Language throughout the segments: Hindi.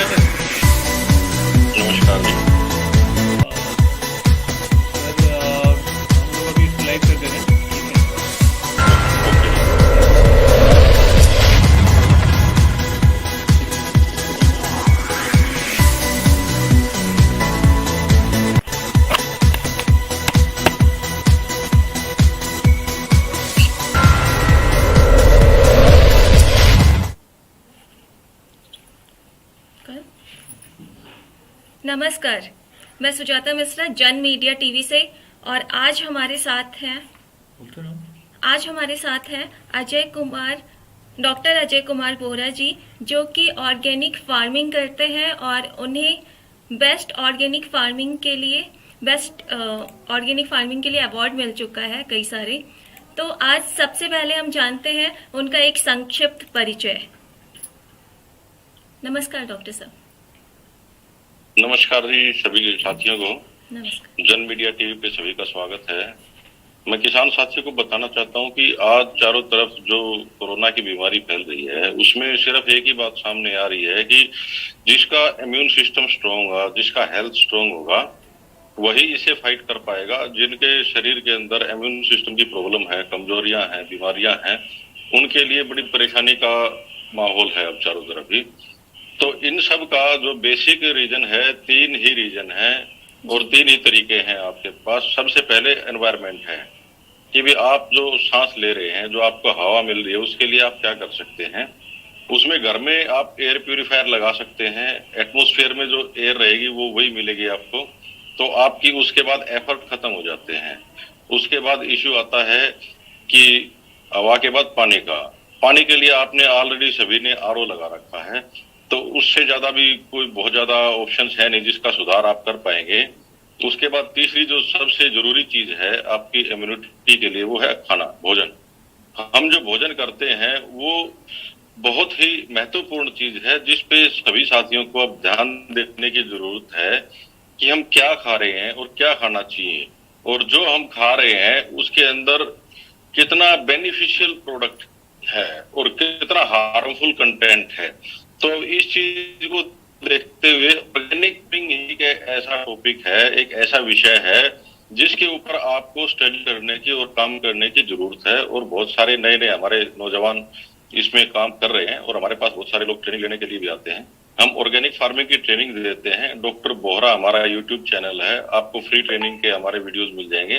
नमस्कार सर। नमस्कार जी। सर हम लोग अभी लाइव कर दे रहे हैं, ठीक है। ओके। नमस्कार, मैं सुजाता मिश्रा जन मीडिया टीवी से। और आज हमारे साथ हैं अजय कुमार, डॉक्टर अजय कुमार बोरा जी, जो कि ऑर्गेनिक फार्मिंग करते हैं और उन्हें बेस्ट ऑर्गेनिक फार्मिंग के लिए अवार्ड मिल चुका है कई सारे। तो आज सबसे पहले हम जानते हैं उनका एक संक्षिप्त परिचय। नमस्कार डॉक्टर साहब। नमस्कार जी सभी साथियों को। नमस्कार। जन मीडिया टीवी पे सभी का स्वागत है। मैं किसान साथियों को बताना चाहता हूं कि आज चारों तरफ जो कोरोना की बीमारी फैल रही है उसमें सिर्फ एक ही बात सामने आ रही है कि जिसका इम्यून सिस्टम स्ट्रांग होगा, जिसका हेल्थ स्ट्रांग होगा, वही इसे फाइट कर पाएगा। जिनके शरीर के अंदर इम्यून सिस्टम की प्रॉब्लम है, कमजोरियां हैं, बीमारियां हैं, उनके लिए बड़ी परेशानी का माहौल है अब चारों तरफ ही। तो इन सब का जो बेसिक रीजन है, तीन ही रीजन है और तीन ही तरीके हैं आपके पास। सबसे पहले एनवायरनमेंट है कि भी आप जो सांस ले रहे हैं, जो आपको हवा मिल रही है, उसके लिए आप क्या कर सकते हैं। उसमें घर में आप एयर प्यूरिफायर लगा सकते हैं। एटमॉस्फेयर में जो एयर रहेगी वो वही मिलेगी आपको। तो आपकी उसके बाद एफर्ट खत्म हो जाते हैं। उसके बाद इश्यू आता है कि हवा के बाद पानी का। पानी के लिए आपने ऑलरेडी सभी ने आरओ लगा रखा है, तो उससे ज्यादा भी कोई बहुत ज्यादा ऑप्शंस है नहीं जिसका सुधार आप कर पाएंगे। उसके बाद तीसरी जो सबसे जरूरी चीज है आपकी इम्यूनिटी के लिए, वो है खाना, भोजन। हम जो भोजन करते हैं वो बहुत ही महत्वपूर्ण चीज है जिसपे सभी साथियों को अब ध्यान देने की जरूरत है कि हम क्या खा रहे हैं और क्या खाना चाहिए, और जो हम खा रहे हैं उसके अंदर कितना बेनिफिशियल प्रोडक्ट है और कितना हार्मफुल कंटेंट है। तो इस चीज को देखते हुए ऑर्गेनिक फार्मिंग एक ऐसा टॉपिक है, एक ऐसा विषय है जिसके ऊपर आपको स्टडी करने की और काम करने की जरूरत है। और बहुत सारे नए नए हमारे नौजवान इसमें काम कर रहे हैं और हमारे पास बहुत सारे लोग ट्रेनिंग लेने के लिए भी आते हैं। हम ऑर्गेनिक फार्मिंग की ट्रेनिंग देते हैं। डॉक्टर बोहरा हमारा यूट्यूब चैनल है, आपको फ्री ट्रेनिंग के हमारे वीडियोज मिल जाएंगे।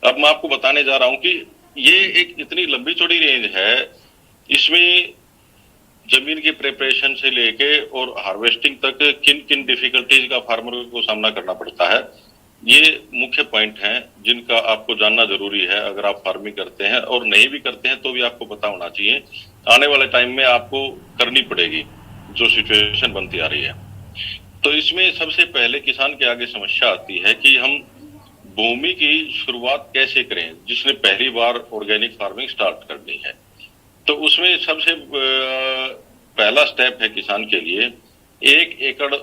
अब मैं आपको बताने जा रहा हूँ कि ये एक इतनी लंबी चौड़ी रेंज है, इसमें जमीन की प्रिपरेशन से लेके और हार्वेस्टिंग तक किन किन डिफिकल्टीज का फार्मर को सामना करना पड़ता है, ये मुख्य पॉइंट हैं जिनका आपको जानना जरूरी है। अगर आप फार्मिंग करते हैं और नहीं भी करते हैं तो भी आपको पता होना चाहिए। आने वाले टाइम में आपको करनी पड़ेगी जो सिचुएशन बनती आ रही है। तो इसमें सबसे पहले किसान के आगे समस्या आती है कि हम भूमि की शुरुआत कैसे करें, जिसने पहली बार ऑर्गेनिक फार्मिंग स्टार्ट करनी है। तो उसमें सबसे पहला स्टेप है किसान के लिए, 1 एकड़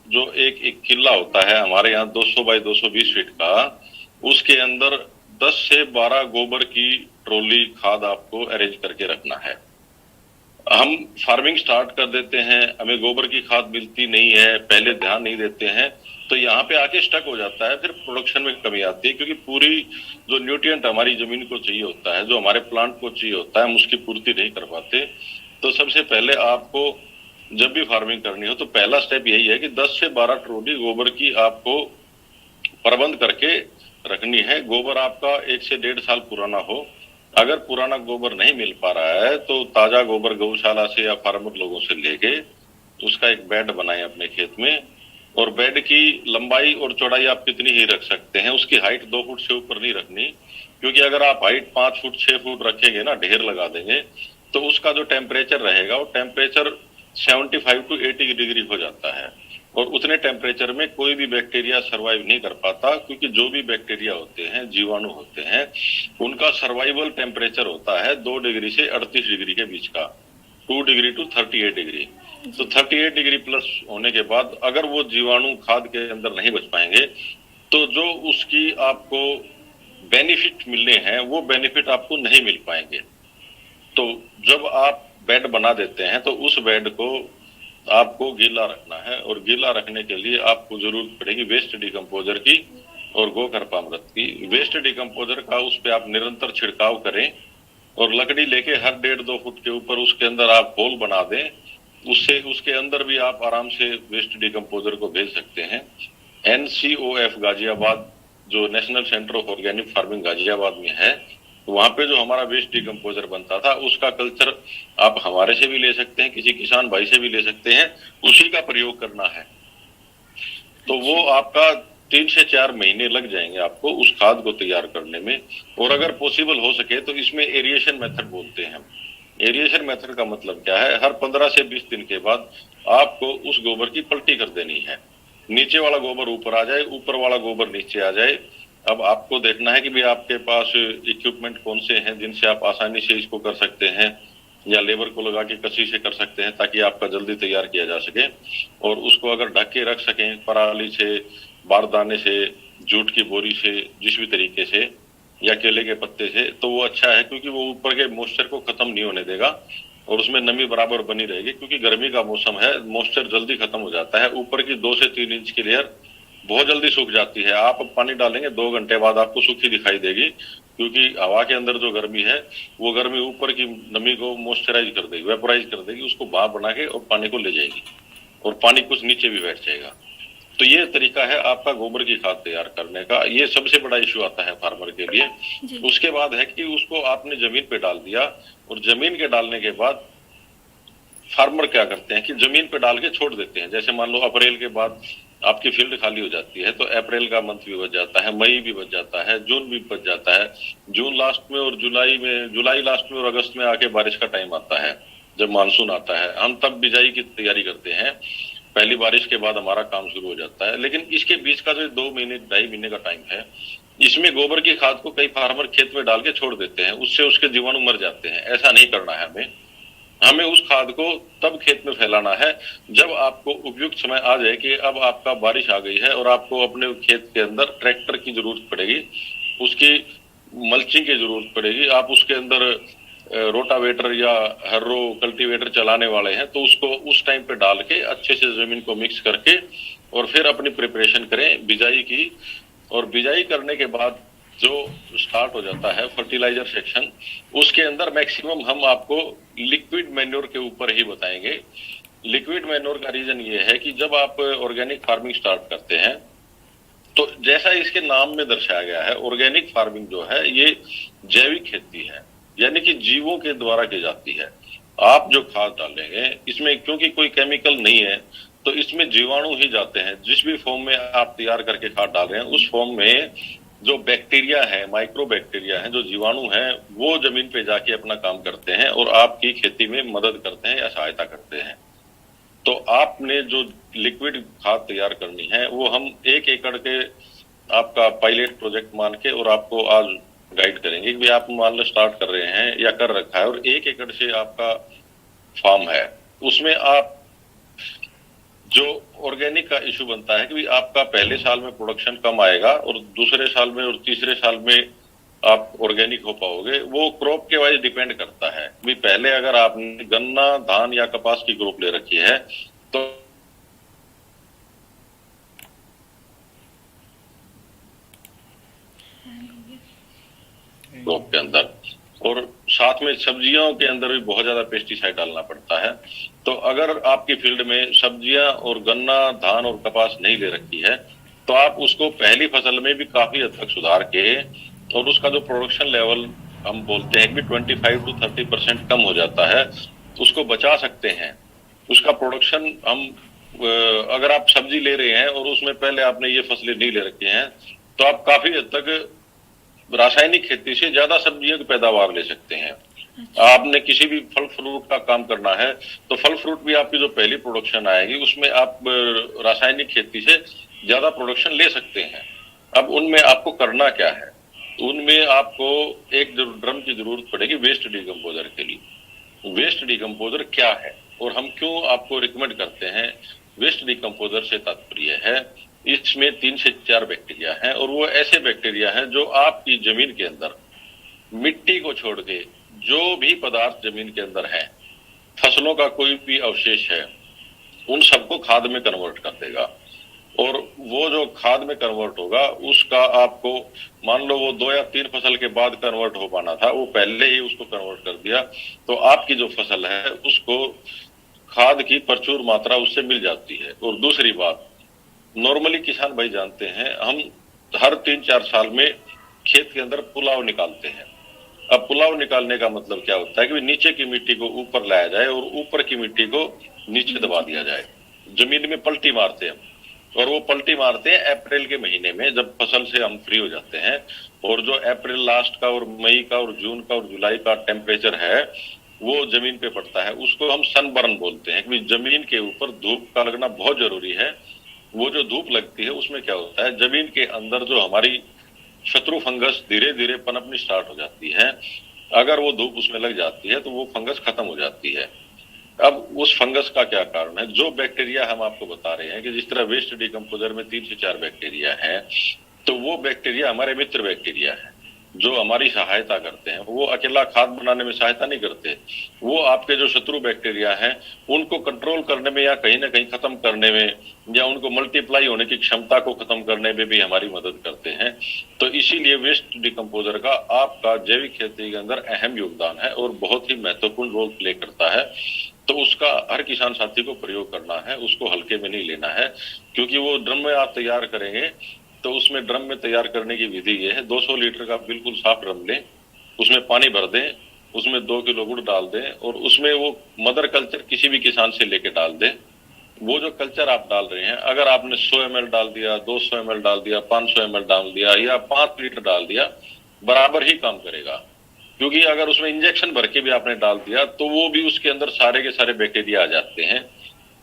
जो एक किला होता है हमारे यहाँ 200 बाई 220 फीट का, उसके अंदर 10 से 12 गोबर की ट्रॉली खाद आपको अरेंज करके रखना है। हम फार्मिंग स्टार्ट कर देते हैं, हमें गोबर की खाद मिलती नहीं है, पहले ध्यान नहीं देते हैं, तो यहाँ पे आके स्टक हो जाता है। फिर प्रोडक्शन में कमी आती है क्योंकि पूरी जो न्यूट्रिएंट हमारी जमीन को चाहिए होता है, जो हमारे प्लांट को चाहिए होता है, हम उसकी पूर्ति नहीं कर पाते। तो सबसे पहले आपको जब भी फार्मिंग करनी हो तो पहला स्टेप यही है कि 10 से 12 ट्रॉली गोबर की आपको प्रबंध करके रखनी है। गोबर आपका 1 से 1.5 साल पुराना हो। अगर पुराना गोबर नहीं मिल पा रहा है तो ताजा गोबर गौशाला से या फार्मर लोगों से लेके उसका एक बेड बनाएं अपने खेत में। और बेड की लंबाई और चौड़ाई आप कितनी ही रख सकते हैं, उसकी हाइट 2 फुट से ऊपर नहीं रखनी, क्योंकि अगर आप हाइट 5 फुट 6 फुट रखेंगे ना, ढेर लगा देंगे, तो उसका जो टेम्परेचर रहेगा वो टेम्परेचर 75 टू 80 डिग्री हो जाता है। और उतने टेम्परेचर में कोई भी बैक्टीरिया सर्वाइव नहीं कर पाता, क्योंकि जो भी बैक्टीरिया होते हैं, जीवाणु होते हैं, उनका सर्वाइवल टेम्परेचर होता है 2 डिग्री से 38 डिग्री के बीच का, 2 डिग्री टू 38 डिग्री। तो 38 डिग्री प्लस होने के बाद अगर वो जीवाणु खाद के अंदर नहीं बच पाएंगे तो जो उसकी आपको बेनिफिट मिलने हैं वो बेनिफिट आपको नहीं मिल पाएंगे। तो जब आप बेड बना देते हैं तो उस बेड को आपको गीला रखना है, और गीला रखने के लिए आपको जरूरत पड़ेगी वेस्ट डिकम्पोजर की और गोकर्पामृत की। वेस्ट डिकम्पोजर का उस पे आप निरंतर छिड़काव करें, और लकड़ी लेके हर 1.5-2 फुट के ऊपर उसके अंदर आप होल बना दें, उससे उसके अंदर भी आप आराम से वेस्ट डिकम्पोजर को भेज सकते हैं। NCOF गाजियाबाद, जो national centre of organic farming Ghaziabad में है, तो वहां पे जो हमारा वेस्ट डिकम्पोजर बनता था उसका कल्चर आप हमारे से भी ले सकते हैं, किसी किसान भाई से भी ले सकते हैं, उसी का प्रयोग करना है। तो वो आपका 3 से 4 महीने लग जाएंगे आपको उस खाद को तैयार करने में। और अगर पॉसिबल हो सके तो इसमें एरिएशन मेथड बोलते हैं हम। एरिएशन मेथड का मतलब क्या है, हर 15 से 20 दिन के बाद आपको उस गोबर की पलटी कर देनी है। नीचे वाला गोबर ऊपर आ जाए, ऊपर वाला गोबर नीचे आ जाए। अब आपको देखना है कि भाई आपके पास इक्विपमेंट कौन से हैं जिनसे आप आसानी से इसको कर सकते हैं, या लेबर को लगा के कसी से कर सकते हैं ताकि आपका जल्दी तैयार किया जा सके। और उसको अगर ढक के रख सकें पराली से, बारदाने से, जूट की बोरी से, जिस भी तरीके से, या केले के पत्ते से, तो वो अच्छा है, क्योंकि वो ऊपर के मॉइस्चर को खत्म नहीं होने देगा और उसमें नमी बराबर बनी रहेगी। क्योंकि गर्मी का मौसम है, मॉइस्चर जल्दी खत्म हो जाता है। ऊपर की 2 से 3 इंच की लेयर बहुत जल्दी सूख जाती है। आप पानी डालेंगे 2 घंटे बाद आपको सूखी दिखाई देगी, क्योंकि हवा के अंदर जो गर्मी है वो गर्मी ऊपर की नमी को मॉइस्चराइज कर देगी, वेपोराइज कर देगी, उसको भाप बना के और पानी को ले जाएगी, और पानी कुछ नीचे भी बैठ जाएगा। तो ये तरीका है आपका गोबर की खाद तैयार करने का। ये सबसे बड़ा इश्यू आता है फार्मर के लिए। उसके बाद है कि उसको आपने जमीन पे डाल दिया, और जमीन के डालने के बाद फार्मर क्या करते हैं कि जमीन पे डाल के छोड़ देते हैं। जैसे मान लो अप्रैल के बाद आपकी फील्ड खाली हो जाती है, तो अप्रैल का मंथ भी बच जाता है, मई भी बच जाता है, जून भी बच जाता है। जून लास्ट में और जुलाई लास्ट में और अगस्त में आके बारिश का टाइम आता है, जब मानसून आता है, हम तब बिजाई की तैयारी करते हैं। पहली बारिश के बाद हमारा काम शुरू हो जाता है। लेकिन इसके बीच का जो 2 महीने 2.5 महीने का टाइम है, इसमें गोबर की खाद को कई फार्मर खेत में डाल के छोड़ देते हैं, उससे उसके जीवाणु मर जाते हैं। ऐसा नहीं करना है हमें उस खाद को तब खेत में फैलाना है जब आपको उपयुक्त समय आ जाए कि अब आपका बारिश आ गई है और आपको अपने खेत के अंदर ट्रैक्टर की जरूरत पड़ेगी, उसकी मल्चिंग की जरूरत पड़ेगी, आप उसके अंदर रोटावेटर या हर्रो कल्टीवेटर चलाने वाले हैं, तो उसको उस टाइम पे डाल के अच्छे से जमीन को मिक्स करके और फिर अपनी प्रिपरेशन करें बिजाई की। और बिजाई करने के बाद जो स्टार्ट हो जाता है फर्टिलाइजर सेक्शन, उसके अंदर मैक्सिमम हम आपको लिक्विड मैन्योर के ऊपर ही बताएंगे। लिक्विड मैन्योर का रीजन ये है कि जब आप ऑर्गेनिक फार्मिंग स्टार्ट करते हैं, तो जैसा इसके नाम में दर्शाया गया है, ऑर्गेनिक फार्मिंग जो है ये जैविक खेती है, यानी कि जीवों के द्वारा की जाती है। आप जो खाद डालेंगे इसमें क्योंकि कोई केमिकल नहीं है, तो इसमें जीवाणु ही जाते हैं। जिस भी फॉर्म में आप तैयार करके खाद डाल रहे हैं, उस फॉर्म में जो बैक्टीरिया है, माइक्रो बैक्टीरिया है, जो जीवाणु है, वो जमीन पे जाके अपना काम करते हैं और आपकी खेती में मदद करते हैं या सहायता करते हैं। तो आपने जो लिक्विड खाद तैयार करनी है वो हम 1 एकड़ के आपका पायलट प्रोजेक्ट मान के और आपको आज गाइड करेंगे कि आप मान लो स्टार्ट कर रहे हैं या कर रखा है और 1 एकड़ से आपका फार्म है, उसमें आप जो ऑर्गेनिक का इशू बनता है कि आपका पहले साल में प्रोडक्शन कम आएगा और दूसरे साल में और तीसरे साल में आप ऑर्गेनिक हो पाओगे, वो क्रॉप के वाइज डिपेंड करता है। भी पहले अगर आपने गन्ना, धान या कपास की क्रॉप ले रखी है तो क्रॉप के अंदर, और साथ में सब्जियों के अंदर भी बहुत ज्यादा पेस्टिसाइड डालना पड़ता है। तो अगर आपकी फील्ड में सब्जियां और गन्ना, धान और कपास नहीं ले रखी है, तो आप उसको पहली फसल में भी काफी हद तक सुधार के और उसका जो प्रोडक्शन लेवल हम बोलते हैं कि 25 to 30% कम हो जाता है, उसको बचा सकते हैं। उसका प्रोडक्शन हम अगर आप सब्जी ले रहे हैं और उसमें पहले आपने ये फसलें नहीं ले रखी हैं, तो आप काफी हद तक रासायनिक खेती से ज्यादा सब्जियों की पैदावार ले सकते हैं। आपने किसी भी फल फ्रूट का काम करना है तो फल फ्रूट भी आपकी जो पहली प्रोडक्शन आएगी उसमें आप रासायनिक खेती से ज्यादा प्रोडक्शन ले सकते हैं। अब उनमें आपको करना क्या है, उनमें आपको एक ड्रम की जरूरत पड़ेगी वेस्ट डिकम्पोजर के लिए। वेस्ट डिकम्पोजर क्या है और हम क्यों आपको रिकमेंड करते हैं? वेस्ट डिकम्पोजर से तात्पर्य है इसमें 3 से 4 बैक्टीरिया हैं, और वो ऐसे बैक्टीरिया हैं जो आपकी जमीन के अंदर मिट्टी को छोड़ के जो भी पदार्थ जमीन के अंदर है, फसलों का कोई भी अवशेष है, उन सबको खाद में कन्वर्ट कर देगा। और वो जो खाद में कन्वर्ट होगा उसका आपको मान लो वो 2 या 3 फसल के बाद कन्वर्ट हो पाना था, वो पहले ही उसको कन्वर्ट कर दिया, तो आपकी जो फसल है उसको खाद की प्रचुर मात्रा उससे मिल जाती है। और दूसरी बात, नॉर्मली किसान भाई जानते हैं हम हर 3-4 साल में खेत के अंदर पुलाव निकालते हैं। अब पुलाव निकालने का मतलब क्या होता है कि नीचे की मिट्टी को ऊपर लाया जाए और ऊपर की मिट्टी को नीचे दबा दिया जाए। जमीन में पलटी मारते हैं और वो पलटी मारते हैं अप्रैल के महीने में, जब फसल से हम फ्री हो जाते हैं। और जो अप्रैल लास्ट का और मई का और जून का और जुलाई का टेम्परेचर है वो जमीन पे पड़ता है, उसको हम सनबर्न बोलते हैं कि जमीन के ऊपर धूप का लगना बहुत जरूरी है। वो जो धूप लगती है उसमें क्या होता है, जमीन के अंदर जो हमारी शत्रु फंगस धीरे धीरे पनपनी स्टार्ट हो जाती है। अगर वो धूप उसमें लग जाती है तो वो फंगस खत्म हो जाती है। अब उस फंगस का क्या कारण है, जो बैक्टीरिया हम आपको बता रहे हैं कि जिस तरह वेस्ट डिकम्पोजर में 3 से 4 बैक्टीरिया है, तो वो बैक्टीरिया हमारे मित्र बैक्टीरिया है जो हमारी सहायता करते हैं। वो अकेला खाद बनाने में सहायता नहीं करते, वो आपके जो शत्रु बैक्टीरिया हैं उनको कंट्रोल करने में या कहीं ना कहीं खत्म करने में या उनको मल्टीप्लाई होने की क्षमता को खत्म करने में भी हमारी मदद करते हैं। तो इसीलिए वेस्ट डिकम्पोजर का आपका जैविक खेती के अंदर अहम योगदान है और बहुत ही महत्वपूर्ण रोल प्ले करता है। तो उसका हर किसान साथी को प्रयोग करना है, उसको हल्के में नहीं लेना है। क्योंकि वो ड्रम में आप तैयार करेंगे तो उसमें ड्रम में तैयार करने की विधि ये है, 200 लीटर का बिल्कुल साफ ड्रम लें, उसमें पानी भर दें, उसमें 2 किलो गुड़ डाल दें और उसमें वो मदर कल्चर किसी भी किसान से लेके डाल दें। वो जो कल्चर आप डाल रहे हैं, अगर आपने 100 ml डाल दिया, 200 ml डाल दिया, 500 ml डाल दिया या 5 लीटर डाल दिया, बराबर ही काम करेगा। क्योंकि अगर उसमें इंजेक्शन भर के भी आपने डाल दिया तो वो भी उसके अंदर सारे के सारे बैक्टीरिया आ जाते हैं।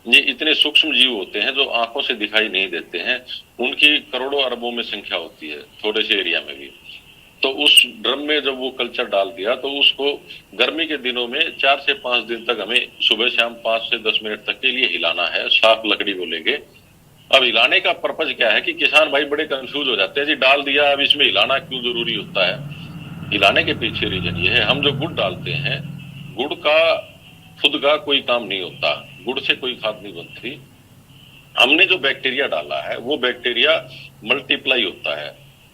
ये इतने सूक्ष्म जीव होते हैं जो आंखों से दिखाई नहीं देते हैं, उनकी करोड़ों अरबों में संख्या होती है थोड़े से एरिया में भी। तो उस ड्रम में जब वो कल्चर डाल दिया तो उसको गर्मी के दिनों में 4 से 5 दिन तक हमें सुबह शाम 5 से 10 मिनट तक के लिए हिलाना है, साफ लकड़ी को लेके। अब हिलाने का पर्पज क्या है कि किसान भाई बड़े कंफ्यूज हो जाते हैं, जी डाल दिया अब इसमें हिलाना क्यों जरूरी होता है। हिलाने के पीछे रीजन ये है, हम जो गुड़ डालते हैं, गुड़ का खुद का कोई काम नहीं होता, गुड़ से कोई खाद नहीं बनती। हमने जो बैक्टीरिया डाला है वो बैक्टीरिया मल्टीप्लाई होता है,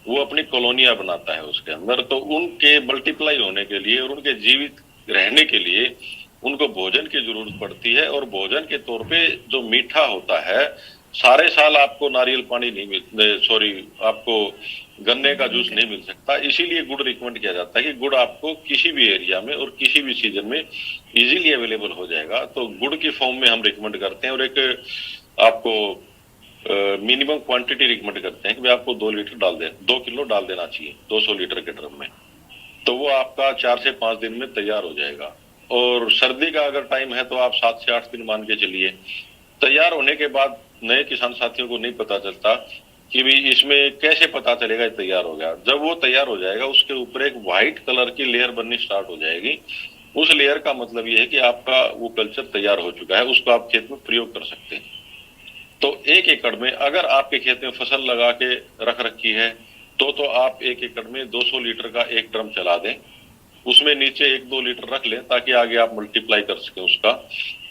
वो अपनी कॉलोनियां बनाता है उसके अंदर। तो उनके मल्टीप्लाई होने के लिए और उनके जीवित रहने के लिए उनको भोजन की जरूरत पड़ती है। और भोजन के तौर पे जो मीठा होता है, सारे साल आपको नारियल पानी नहीं मिल आपको गन्ने का जूस नहीं मिल सकता। इसीलिए गुड़ रिकमेंड किया जाता है कि गुड़ आपको किसी भी एरिया में और किसी भी सीजन में इजीली अवेलेबल हो जाएगा। तो गुड़ की फॉर्म में हम रिकमेंड करते हैं और एक आपको मिनिमम क्वांटिटी रिकमेंड करते हैं कि आपको 2 किलो डाल देना चाहिए 200 लीटर के ड्रम में। तो वो आपका 4 से 5 दिन में तैयार हो जाएगा। और सर्दी का अगर टाइम है तो आप 7 से 8 दिन मान के चलिए। तैयार होने के बाद नए किसान साथियों को नहीं पता चलता कि भी इसमें कैसे पता चलेगा तैयार हो गया। जब वो तैयार हो जाएगा उसके ऊपर एक व्हाइट कलर की लेयर बननी स्टार्ट हो जाएगी। उस लेयर का मतलब ये है कि आपका वो कल्चर तैयार हो चुका है, उसको आप खेत में प्रयोग कर सकते हैं। तो 1 एकड़ में अगर आपके खेत में फसल लगा के रख रखी है तो आप 1 एकड़ में 200 लीटर का एक ड्रम चला दें, उसमें नीचे 1-2 लीटर रख लें ताकि आगे आप मल्टीप्लाई कर सकें उसका।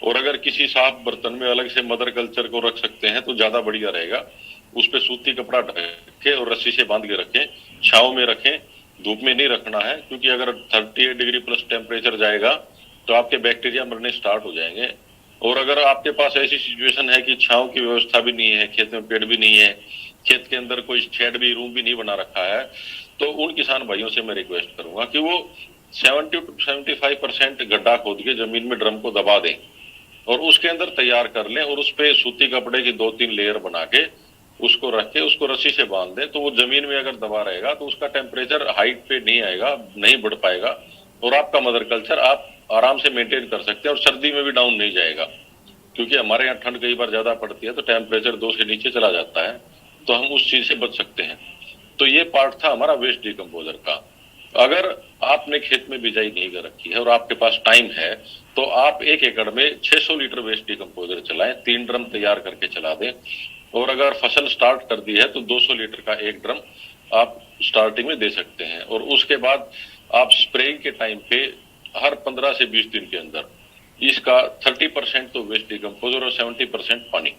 और अगर किसी साफ बर्तन में अलग से मदर कल्चर को रख सकते हैं तो ज्यादा बढ़िया रहेगा। उस पे सूती कपड़ा ढके और रस्सी से बांध के रखें, छांव में रखें, धूप में नहीं रखना है। क्योंकि अगर 38 डिग्री प्लस टेम्परेचर जाएगा तो आपके बैक्टीरिया मरने स्टार्ट हो जाएंगे। और अगर आपके पास ऐसी सिचुएशन है कि छांव की व्यवस्था भी नहीं है, खेत में पेड़ भी नहीं है, खेत के अंदर कोई शेड भी रूम भी नहीं बना रखा है, तो उन किसान भाइयों से मैं रिक्वेस्ट करूंगा कि वो 70 to 75% गड्ढा खोद के जमीन में ड्रम को दबा दें और उसके अंदर तैयार कर लें और उस पे सूती कपड़े की 2-3 लेयर बना के उसको रख के उसको रस्सी से बांध दें। तो वो जमीन में अगर दबा रहेगा तो उसका टेम्परेचर हाइट पे नहीं आएगा, नहीं बढ़ पाएगा और आपका मदर कल्चर आप आराम से मेंटेन कर सकते हैं और सर्दी में भी डाउन नहीं जाएगा। क्योंकि हमारे यहाँ ठंड कई बार ज्यादा पड़ती है तो टेम्परेचर 2 से नीचे चला जाता है, तो हम उस चीज से बच सकते हैं। तो ये पार्ट था हमारा वेस्ट डिकम्पोजर का। अगर आपने खेत में बिजाई नहीं कर रखी है और आपके पास टाइम है तो आप 1 एकड़ में 600 लीटर वेस्ट डिकम्पोजर चलाएं, 3 ड्रम तैयार करके चला दें। और अगर फसल स्टार्ट कर दी है तो 200 लीटर का एक ड्रम आप स्टार्टिंग में दे सकते हैं। और उसके बाद आप स्प्रेइंग के टाइम पे हर 15 से 20 दिन के अंदर इसका 30% तो वेस्ट डिकम्पोजर और 70% पानी,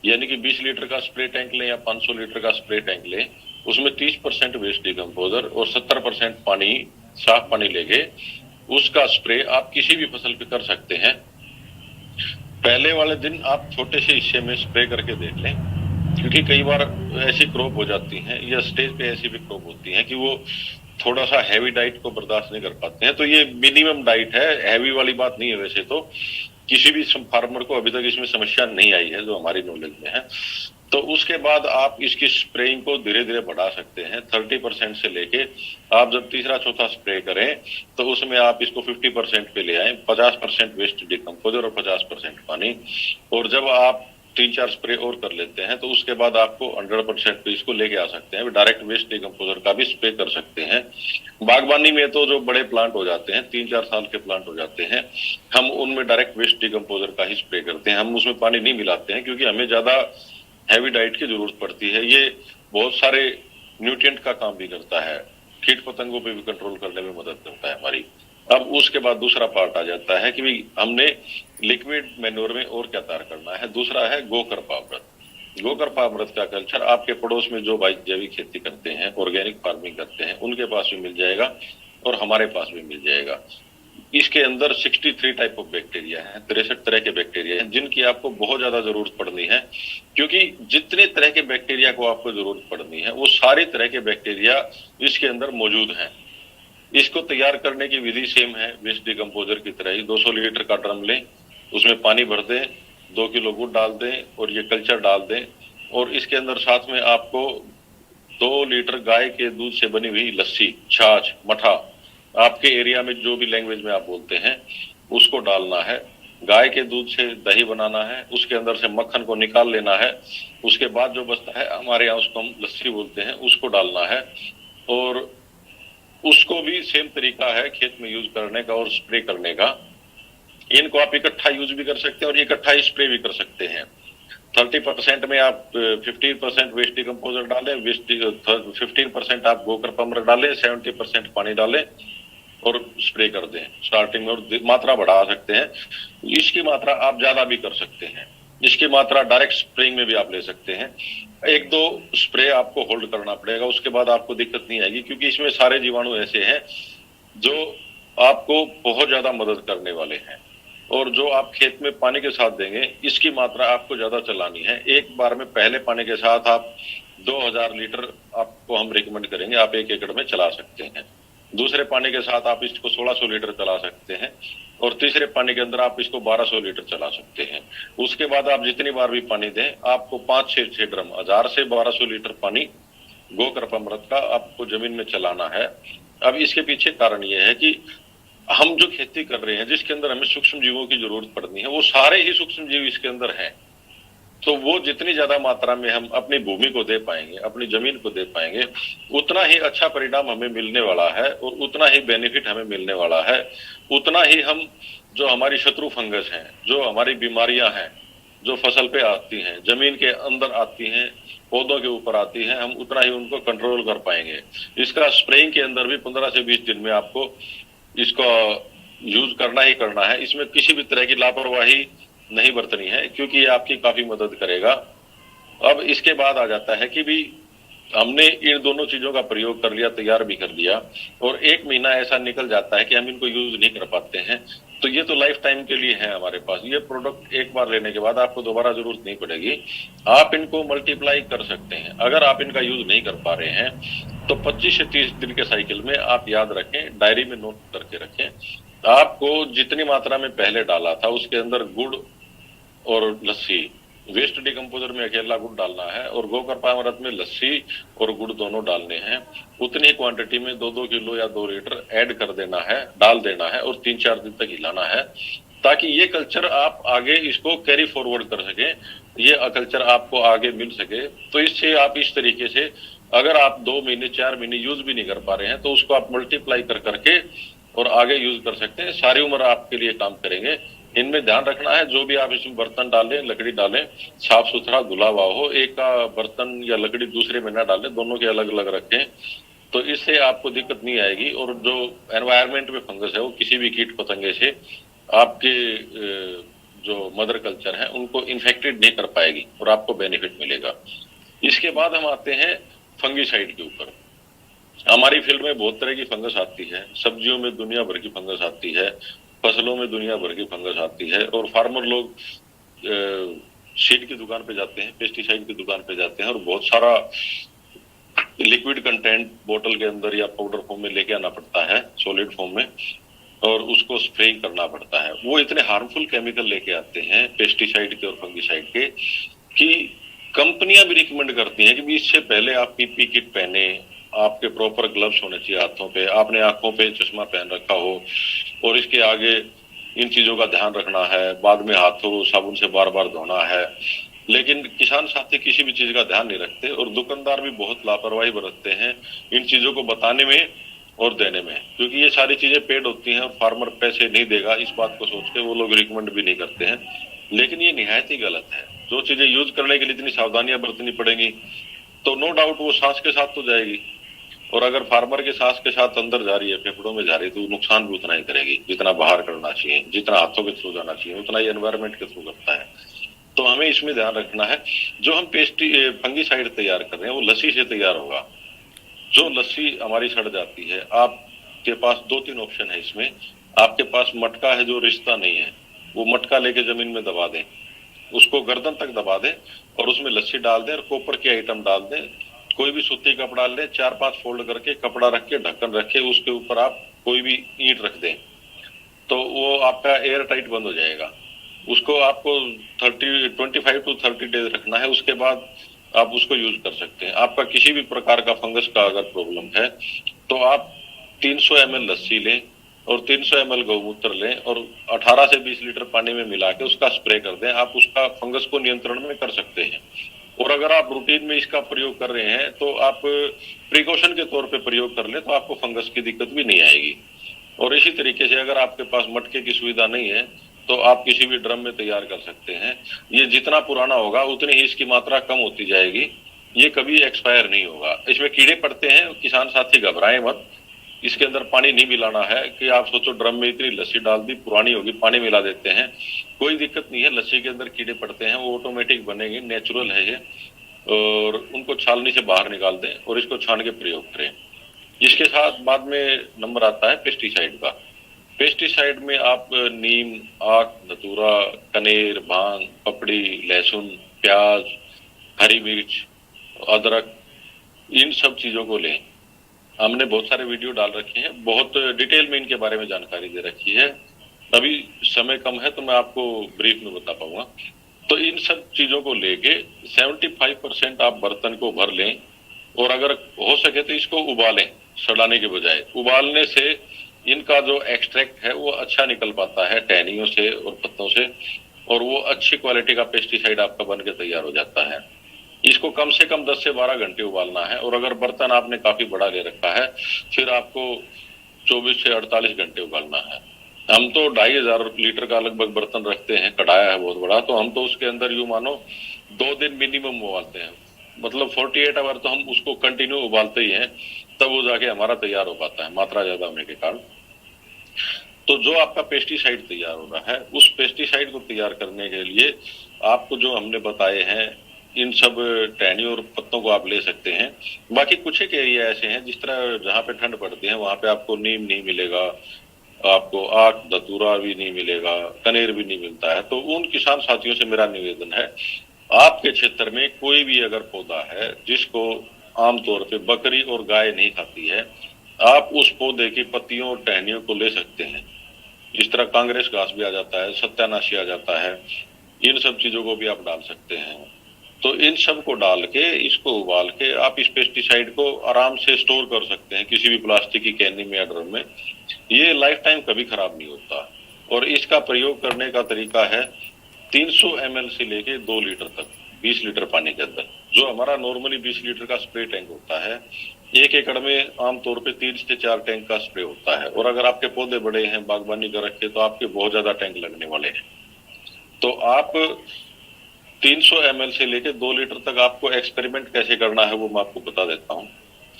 यानी कि 20 लीटर का स्प्रे टैंक लें या 500 लीटर का स्प्रे टैंक लें, उसमें 30% वेस्ट डिकम्पोजर और 70% पानी, साफ पानी लेके उसका स्प्रे आप किसी भी फसल पे कर सकते हैं। पहले वाले दिन आप छोटे से हिस्से में स्प्रे करके देख लें, क्योंकि कई बार ऐसी क्रॉप हो जाती हैं या स्टेज पे ऐसी भी क्रॉप होती है कि वो थोड़ा सा हैवी डाइट को बर्दाश्त नहीं कर पाते हैं। तो ये मिनिमम डाइट है, हैवी वाली बात नहीं है। वैसे तो किसी भी फार्मर को अभी तक इसमें समस्या नहीं आई है जो हमारी नॉलेज में है। तो उसके बाद आप इसकी स्प्रेइंग को धीरे धीरे बढ़ा सकते हैं। 30% से लेके आप जब तीसरा चौथा स्प्रे करें तो उसमें आप इसको 50% पे ले आए, 50% वेस्ट डिकम्पोजर और 50% पानी। और जब आप 3-4 स्प्रे और कर लेते हैं तो उसके बाद आपको 100% पे इसको लेके आ सकते हैं। डायरेक्ट वेस्ट डिकम्पोजर का भी स्प्रे कर सकते हैं। बागवानी में तो जो बड़े प्लांट हो जाते हैं, 3-4 साल के प्लांट हो जाते हैं, हम उनमें डायरेक्ट वेस्ट डिकम्पोजर का ही स्प्रे करते हैं। हम उसमें पानी नहीं मिलाते हैं क्योंकि हमें ज्यादा हैवी डाइट की जरूरत पड़ती है। ये बहुत सारे न्यूट्रिएंट का काम भी करता है, कीट पतंगों पे भी कंट्रोल करने में मदद करता है हमारी। अब उसके बाद दूसरा पार्ट आ जाता है कि भाई हमने लिक्विड मैन्योर में और क्या तैयार करना है। दूसरा है गोकरपामृत। गोकरपामृत का कल्चर आपके पड़ोस में जो भाई जैविक खेती करते हैं, ऑर्गेनिक फार्मिंग करते हैं, उनके पास भी मिल जाएगा और हमारे पास भी मिल जाएगा। इसके अंदर 63 टाइप ऑफ बैक्टीरिया है, 63 तरह के बैक्टीरिया हैं जिनकी आपको बहुत ज्यादा जरूरत पड़नी है। क्योंकि जितने तरह के बैक्टीरिया को आपको जरूरत पड़नी है वो सारे तरह के बैक्टीरिया इसके अंदर मौजूद हैं। इसको तैयार करने की विधि सेम है वेस्ट डिकम्पोजर की तरह ही। 200 लीटर का ड्रम लें, उसमें पानी भर दें, 2 किलो गुड़ डाल दें और ये कल्चर डाल दें। और इसके अंदर साथ में आपको 2 लीटर गाय के दूध से बनी हुई लस्सी, छाछ, मठा, आपके एरिया में जो भी लैंग्वेज में आप बोलते हैं उसको डालना है। गाय के दूध से दही बनाना है, उसके अंदर से मक्खन को निकाल लेना है। उसके बाद जो बचता है, हमारे यहाँ उसको हम लस्सी बोलते हैं, उसको डालना है। और उसको भी सेम तरीका है खेत में यूज करने का और स्प्रे करने का। इनको आप इकट्ठा यूज भी कर सकते हैं और इकट्ठा स्प्रे भी कर सकते हैं। 30% में आप 15% वेस्ट डिकम्पोजर डालें, 15% आप गोकरपामृत डालें, 70% पानी डालें और स्प्रे कर दें स्टार्टिंग में। और मात्रा बढ़ा सकते हैं, इसकी मात्रा आप ज्यादा भी कर सकते हैं। इसकी मात्रा डायरेक्ट स्प्रेइंग में भी आप ले सकते हैं। 1-2 स्प्रे आपको होल्ड करना पड़ेगा, उसके बाद आपको दिक्कत नहीं आएगी, क्योंकि इसमें सारे जीवाणु ऐसे हैं जो आपको बहुत ज्यादा मदद करने वाले हैं। और जो आप खेत में पानी के साथ देंगे, इसकी मात्रा आपको ज्यादा चलानी है। एक बार में पहले पानी के साथ आप 2000 लीटर आपको हम रिकमेंड करेंगे, आप 1 एकड़ में चला सकते हैं। दूसरे पानी के साथ आप इसको 1600 लीटर चला सकते हैं और तीसरे पानी के अंदर आप इसको 1200 लीटर चला सकते हैं। उसके बाद आप जितनी बार भी पानी दें, आपको 5-6 ड्रम 1000 से 1200 लीटर पानी गोकरपामृत का आपको जमीन में चलाना है। अब इसके पीछे कारण यह है कि हम जो खेती कर रहे हैं, जिसके अंदर हमें सूक्ष्म जीवों की जरूरत पड़नी है, वो सारे ही सूक्ष्म जीव इसके अंदर हैं। तो वो जितनी ज्यादा मात्रा में हम अपनी भूमि को दे पाएंगे, अपनी जमीन को दे पाएंगे, उतना ही अच्छा परिणाम हमें मिलने वाला है और उतना ही बेनिफिट हमें मिलने वाला है। उतना ही हम जो हमारी शत्रु फंगस हैं, जो हमारी बीमारियां हैं, जो फसल पे आती हैं, जमीन के अंदर आती हैं, पौधों के ऊपर आती हैं, हम उतना ही उनको कंट्रोल कर पाएंगे। इसका स्प्रेइंग के अंदर भी 15 से 20 दिन में आपको इसको यूज करना ही करना है। इसमें किसी भी तरह की लापरवाही नहीं बरतनी है, क्योंकि ये आपकी काफी मदद करेगा। अब इसके बाद आ जाता है कि भी हमने इन दोनों चीजों का प्रयोग कर लिया, तैयार भी कर लिया, और 1 महीना ऐसा निकल जाता है कि हम इनको यूज नहीं कर पाते हैं। तो ये तो लाइफ टाइम के लिए है हमारे पास। ये प्रोडक्ट एक बार लेने के बाद आपको दोबारा जरूरत नहीं पड़ेगी। आप इनको मल्टीप्लाई कर सकते हैं। अगर आप इनका यूज नहीं कर पा रहे हैं तो 25 से 30 दिन के साइकिल में आप याद रखें, डायरी में नोट करके रखें। आपको जितनी मात्रा में पहले डाला था उसके अंदर गुड़ और लस्सी, वेस्ट डिकम्पोजर में अकेला गुड़ डालना है और गोकरपामृत में लस्सी और गुड़ दोनों डालने हैं। उतनी ही में 2-2 किलो या 2 लीटर ऐड कर देना है, डाल देना है और 3-4 दिन तक हिलाना है, ताकि ये कल्चर आप आगे इसको कैरी फॉरवर्ड कर सके, ये कल्चर आपको आगे मिल सके। तो इससे आप इस तरीके से, अगर आप 2 महीने 4 महीने यूज भी नहीं कर पा रहे हैं तो उसको आप मल्टीप्लाई कर करके और आगे यूज कर सकते हैं। सारी उम्र आपके लिए काम करेंगे। इनमें ध्यान रखना है, जो भी आप इसमें बर्तन डालें, लकड़ी डालें, साफ सुथरा धुला हुआ हो। एक का बर्तन या लकड़ी दूसरे में ना डालें, दोनों के अलग अलग रखें, तो इससे आपको दिक्कत नहीं आएगी। और जो एनवायरनमेंट में फंगस है वो किसी भी कीट पतंगे से आपके जो मदर कल्चर है उनको इन्फेक्टेड नहीं कर पाएगी और आपको बेनिफिट मिलेगा। इसके बाद हम आते हैं फंगिसाइड के ऊपर। हमारी फील्ड में बहुत तरह की फंगस आती है, सब्जियों में दुनिया भर की फंगस आती है, फसलों में दुनिया भर की फंगस आती है, और फार्मर लोग सीड की दुकान पे जाते हैं, पेस्टिसाइड की दुकान पे जाते हैं और बहुत सारा लिक्विड कंटेंट बोतल के अंदर या पाउडर फॉर्म में लेके आना पड़ता है, सॉलिड फॉर्म में, और उसको स्प्रे करना पड़ता है। वो इतने हार्मफुल केमिकल लेके आते हैं पेस्टिसाइड के और फंगिसाइड के कि कंपनियां भी रिकमेंड करती हैं कि इससे पहले आप पीपी किट पहने, आपके प्रॉपर ग्लव्स होने चाहिए हाथों पे, आपने आंखों पे चश्मा पहन रखा हो, और इसके आगे इन चीजों का ध्यान रखना है, बाद में हाथों को साबुन से बार बार धोना है। लेकिन किसान साथी किसी भी चीज का ध्यान नहीं रखते और दुकानदार भी बहुत लापरवाही बरतते हैं इन चीजों को बताने में और देने में, क्योंकि ये सारी चीजें पेड होती हैं और फार्मर पैसे नहीं देगा इस बात को सोच के वो लोग रिकमेंड भी नहीं करते हैं। लेकिन ये निहायत ही गलत है। जो चीजें यूज करने के लिए इतनी सावधानियां बरतनी पड़ेंगी तो नो डाउट वो सांस के साथ तो जाएगी, और अगर फार्मर के सांस के साथ अंदर जा रही है, फेफड़ों में जा रही है, तो नुकसान भी उतना ही करेगी जितना बाहर करना चाहिए, जितना हाथों के थ्रू जाना चाहिए उतना ही एनवायरमेंट के थ्रू करता है। तो हमें इसमें ध्यान रखना है। जो हम फंगिसाइड तैयार कर रहे हैं वो लस्सी से तैयार होगा। जो लस्सी हमारी सड़ जाती है, आपके पास 2-3 ऑप्शन है इसमें। आपके पास मटका है जो रिश्ता नहीं है, वो मटका लेके जमीन में दबा दें, उसको गर्दन तक दबा दें और उसमें लस्सी डाल दें और कॉपर के आइटम डाल दें। कोई भी सूती कपड़ा लें, 4-5 फोल्ड करके कपड़ा रख के ढक्कन रखे, उसके ऊपर आप कोई भी ईंट रख दें तो वो आपका एयर टाइट बंद हो जाएगा। उसको आपको 25 to 30 डेज रखना है, उसके बाद आप उसको यूज कर सकते हैं। आपका किसी भी प्रकार का फंगस का अगर प्रॉब्लम है तो आप 300 ml लस्सी लें और 300 ml गौमूत्र लें और 18 से 20 लीटर पानी में मिला के उसका स्प्रे कर दें। आप उसका फंगस को नियंत्रण में कर सकते हैं। और अगर आप रूटीन में इसका प्रयोग कर रहे हैं तो आप प्रिकॉशन के तौर पे प्रयोग कर ले तो आपको फंगस की दिक्कत भी नहीं आएगी। और इसी तरीके से अगर आपके पास मटके की सुविधा नहीं है तो आप किसी भी ड्रम में तैयार कर सकते हैं। ये जितना पुराना होगा उतनी ही इसकी मात्रा कम होती जाएगी, ये कभी एक्सपायर नहीं होगा। इसमें कीड़े पड़ते हैं, किसान साथी घबराएं मत। इसके अंदर पानी नहीं मिलाना है कि आप सोचो ड्रम में इतनी लस्सी डाल दी, पुरानी होगी, पानी मिला देते हैं, कोई दिक्कत नहीं है। लस्सी के अंदर कीड़े पड़ते हैं, वो ऑटोमेटिक बनेंगे, नेचुरल है ये, और उनको छालनी से बाहर निकाल दें और इसको छान के प्रयोग करें। इसके साथ बाद में नंबर आता है पेस्टिसाइड का। पेस्टिसाइड में आप नीम, आक, धतूरा, कनेर, भांग, पपड़ी, लहसुन, प्याज, हरी मिर्च, अदरक, इन सब चीजों को लें। हमने बहुत सारे वीडियो डाल रखे हैं, बहुत डिटेल में इनके बारे में जानकारी दे रखी है। अभी समय कम है तो मैं आपको ब्रीफ में बता पाऊंगा। तो इन सब चीजों को लेके 75% आप बर्तन को भर लें और अगर हो सके तो इसको उबालें, सड़ाने के बजाय। उबालने से इनका जो एक्सट्रैक्ट है वो अच्छा निकल पाता है टहनियों से और पत्तों से, और वो अच्छी क्वालिटी का पेस्टिसाइड आपका बन के तैयार हो जाता है। इसको कम से कम 10 से 12 घंटे उबालना है, और अगर बर्तन आपने काफी बड़ा ले रखा है फिर आपको 24 से 48 घंटे उबालना है। हम तो 2500 लीटर का लगभग बर्तन रखते हैं, कढ़ाया है बहुत बड़ा, तो हम तो उसके अंदर यूं मानो 2 दिन मिनिमम उबालते हैं। मतलब 48 आवर तो हम उसको कंटिन्यू उबालते ही हैं, तब वो जाके हमारा तैयार हो पाता है, मात्रा ज्यादा होने के कारण। तो जो आपका पेस्टिसाइड तैयार हो रहा है, उस पेस्टिसाइड को तैयार करने के लिए आपको जो हमने बताए हैं इन सब टहनियों और पत्तों को आप ले सकते हैं। बाकी कुछ एक एरिया ऐसे हैं जिस तरह जहाँ पे ठंड पड़ती है वहां पे आपको नीम नहीं मिलेगा, आपको आक, धतूरा भी नहीं मिलेगा, कनेर भी नहीं मिलता है। तो उन किसान साथियों से मेरा निवेदन है, आपके क्षेत्र में कोई भी अगर पौधा है जिसको आमतौर पे बकरी और गाय नहीं खाती है, आप उस पौधे की पत्तियों और टहनियों को ले सकते हैं। जिस तरह कांग्रेस घास भी आ जाता है, सत्यानाशी आ जाता है, इन सब चीजों को भी आप डाल सकते हैं। तो इन सब को डाल के इसको उबाल के आप इस पेस्टिसाइड को आराम से स्टोर कर सकते हैं किसी भी प्लास्टिक की कैनी में या ड्रम में। ये लाइफ टाइम कभी खराब नहीं होता। और इसका प्रयोग करने का तरीका है 300 ml से लेके 2 लीटर तक 20 लीटर पानी के अंदर। जो हमारा नॉर्मली 20 लीटर का स्प्रे टैंक होता है, 1 एकड़ में आमतौर पे 3 से 4 टैंक का स्प्रे होता है। और अगर आपके पौधे बड़े हैं, बागवानी कर रखे, तो आपके बहुत ज्यादा टैंक लगने वाले हैं। तो आप 300 ml से लेके 2 लीटर तक आपको एक्सपेरिमेंट कैसे करना है वो मैं आपको बता देता हूँ।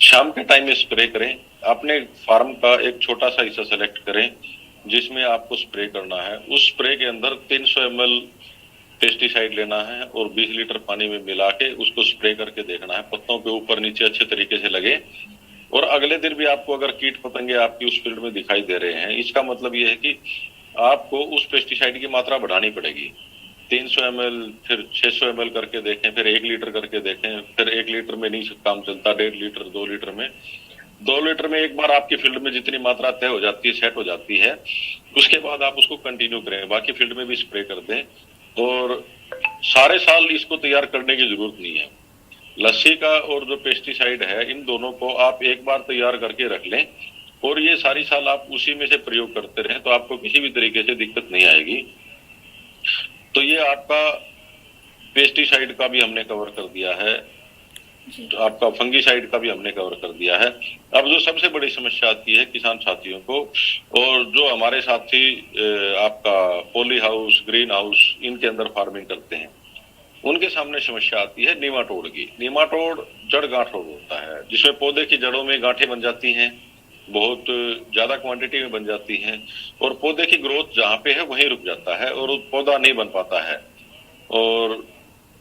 शाम के टाइम में स्प्रे करें, अपने फार्म का एक छोटा सा हिस्सा सेलेक्ट करें, जिसमें आपको स्प्रे करना है। उस स्प्रे के अंदर 300 ml पेस्टिसाइड लेना है और 20 लीटर पानी में मिला के उसको स्प्रे करके देखना है, पत्तों के ऊपर नीचे अच्छे तरीके से लगे। और अगले दिन भी आपको अगर कीट पतंगे आपकी उस फील्ड में दिखाई दे रहे हैं, इसका मतलब ये है कि आपको उस पेस्टिसाइड की मात्रा बढ़ानी पड़ेगी। 300 ml, फिर 600 ml करके देखें, फिर 1 लीटर करके देखें, फिर 1 लीटर में नहीं काम चलता, 1.5 लीटर, 2 लीटर में। 2 लीटर में एक बार आपकी फील्ड में जितनी मात्रा तय हो जाती है, सेट हो जाती है, उसके बाद आप उसको कंटिन्यू करें, बाकी फील्ड में भी स्प्रे कर दें। और सारे साल इसको तैयार करने की जरूरत नहीं है। लस्सी का और जो पेस्टिसाइड है, इन दोनों को आप एक बार तैयार करके रख लें और ये सारी साल आप उसी में से प्रयोग करते रहें, तो आपको किसी भी तरीके से दिक्कत नहीं आएगी। तो ये आपका पेस्टिसाइड का भी हमने कवर कर दिया है, तो आपका फंगीसाइड का भी हमने कवर कर दिया है। अब जो सबसे बड़ी समस्या आती है किसान साथियों को, और जो हमारे साथी आपका पॉली हाउस, ग्रीन हाउस, इनके अंदर फार्मिंग करते हैं, उनके सामने समस्या आती है नीमाटोड की। नीमाटोड जड़ गांठ रोग होता है, जिसमें पौधे की जड़ों में गांठें बन जाती हैं, बहुत ज्यादा क्वांटिटी में बन जाती हैं, और पौधे की ग्रोथ जहां पे है वहीं रुक जाता है और पौधा नहीं बन पाता है। और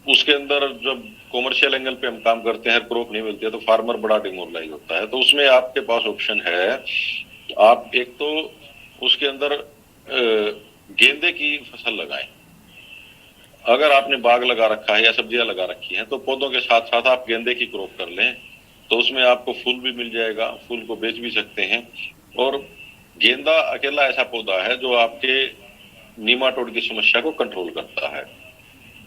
उसके अंदर जब कॉमर्शियल एंगल पे हम काम करते हैं, क्रॉप नहीं मिलती है, तो फार्मर बड़ा डिमोरलाइज होता है। तो उसमें आपके पास ऑप्शन है, आप एक तो उसके अंदर गेंदे की फसल लगाएं। अगर आपने बाग लगा रखा है या सब्जियां लगा रखी हैं, तो पौधों के साथ साथ आप गेंदे की क्रॉप कर लें, तो उसमें आपको फूल भी मिल जाएगा, फूल को बेच भी सकते हैं। और गेंदा अकेला ऐसा पौधा है जो आपके नीमाटोड की समस्या को कंट्रोल करता है।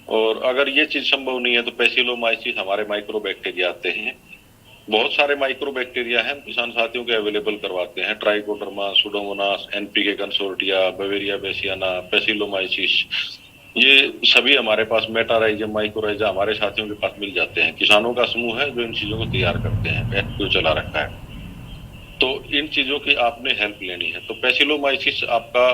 और अगर ये चीज संभव नहीं है तो पैसिलोमाइसिस हमारे माइक्रो बैक्टीरिया आते हैं, बहुत सारे माइक्रो बैक्टीरिया हैं, किसान साथियों के अवेलेबल करवाते हैं। Trichoderma, Pseudomonas, NPK consortia, Beauveria bassiana, Paecilomyces, ये सभी हमारे पास, मेटाराइजम, माइक्रोराइजा हमारे साथियों के पास मिल जाते हैं। किसानों का समूह है जो इन चीजों को तैयार करते हैं, एक्टिव चला रखा है। तो इन चीजों की आपने हेल्प लेनी है। तो पैसिलोमाइसिस आपका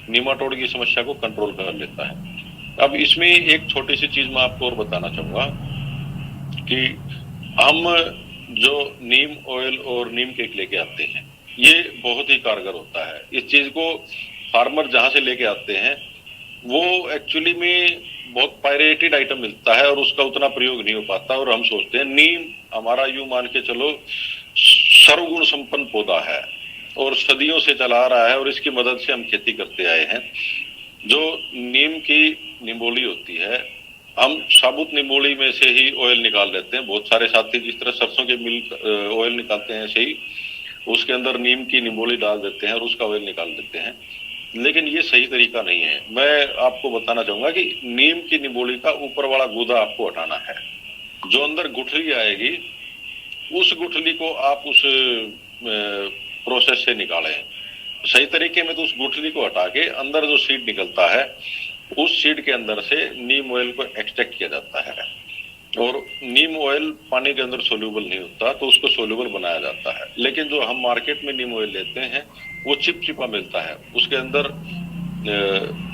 नीमाटोड की समस्या को कंट्रोल कर लेता है। अब इसमें एक छोटी सी चीज मैं आपको और बताना चाहूंगा कि हम जो नीम ऑयल और नीम केक लेके आते हैं, ये बहुत ही कारगर होता है। इस चीज को फार्मर जहां से लेके आते हैं वो एक्चुअली में बहुत पायरेटेड आइटम मिलता है और उसका उतना प्रयोग नहीं हो पाता। और हम सोचते हैं नीम हमारा, यूं मान के चलो, सर्वगुण संपन्न पौधा है और सदियों से चला आ रहा है और इसकी मदद से हम खेती करते आए हैं। जो नीम की निम्बोली होती है, हम साबुत निम्बोली में से ही ऑयल निकाल लेते हैं। बहुत सारे साथी जिस तरह सरसों के मिल्क ऑयल निकालते हैं, ऐसे ही उसके अंदर नीम की निम्बोली डाल देते हैं और उसका ऑयल निकाल देते हैं। लेकिन ये सही तरीका नहीं है। मैं आपको बताना चाहूंगा कि नीम की निम्बोली का ऊपर वाला गूदा आपको हटाना है। जो अंदर गुठली आएगी, उस गुठली को आप उस प्रोसेस से निकालें सही तरीके में। तो उस गुठली को हटा के अंदर जो सीड निकलता है, उस सीड के अंदर से नीम ऑयल को एक्सट्रैक्ट किया जाता है। और नीम ऑयल पानी के अंदर सोल्यूबल नहीं होता, तो उसको सोल्यूबल बनाया जाता है। लेकिन जो हम मार्केट में नीम ऑयल लेते हैं वो चिपचिपा मिलता है, उसके अंदर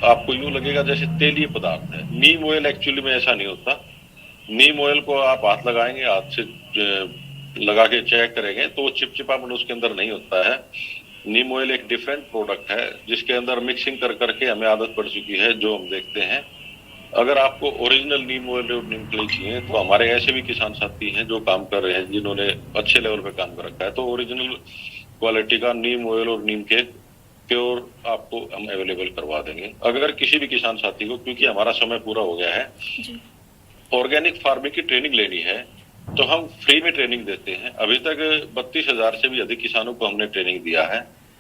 आपको यूं लगेगा जैसे तेलीय पदार्थ है। नीम ऑयल एक्चुअली में ऐसा नहीं होता। नीम ऑयल को आप हाथ लगाएंगे, हाथ से लगा के चेक करेंगे तो वो चिपचिपापन उसके अंदर नहीं होता है। नीम ऑयल एक डिफरेंट प्रोडक्ट है जिसके अंदर मिक्सिंग कर करके हमें आदत पड़ चुकी है, जो हम देखते हैं। अगर आपको ओरिजिनल नीम ऑयल और नीम क्ले चाहिए तो हमारे ऐसे भी किसान साथी हैं जो काम कर रहे हैं, जिन्होंने अच्छे लेवल पे काम कर रखा है। तो ओरिजिनल क्वालिटी का नीम ऑयल और नीम केक प्योर आपको हम अवेलेबल करवा देंगे। अगर किसी भी किसान साथी को, क्योंकि हमारा समय पूरा हो गया है, ऑर्गेनिक फार्मिंग की ट्रेनिंग लेनी है तो हम फ्री में ट्रेनिंग देते हैं। अभी तक 32,000 से भी अधिक किसानों को हमने ट्रेनिंग दिया है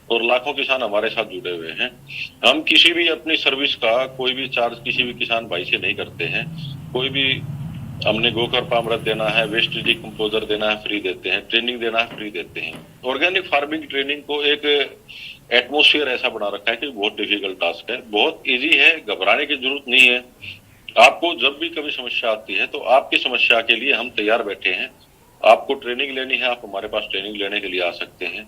और लाखों किसान हमारे साथ जुड़े हुए हैं। हम किसी भी अपनी सर्विस का कोई भी चार्ज किसी भी किसान भाई से नहीं करते हैं। कोई भी हमने गोकर पामरत देना है, वेस्ट डिकम्पोजर देना है, फ्री देते हैं। ट्रेनिंग देना है, फ्री देते हैं। ऑर्गेनिक फार्मिंग ट्रेनिंग को एक एटमोस्फियर ऐसा बना रखा है कि बहुत डिफिकल्ट टास्क है, बहुत इजी है, घबराने की जरूरत नहीं है। आपको जब भी कभी समस्या आती है तो आपकी समस्या के लिए हम तैयार बैठे हैं। आपको ट्रेनिंग लेनी है, आप हमारे पास ट्रेनिंग लेने के लिए आ सकते हैं।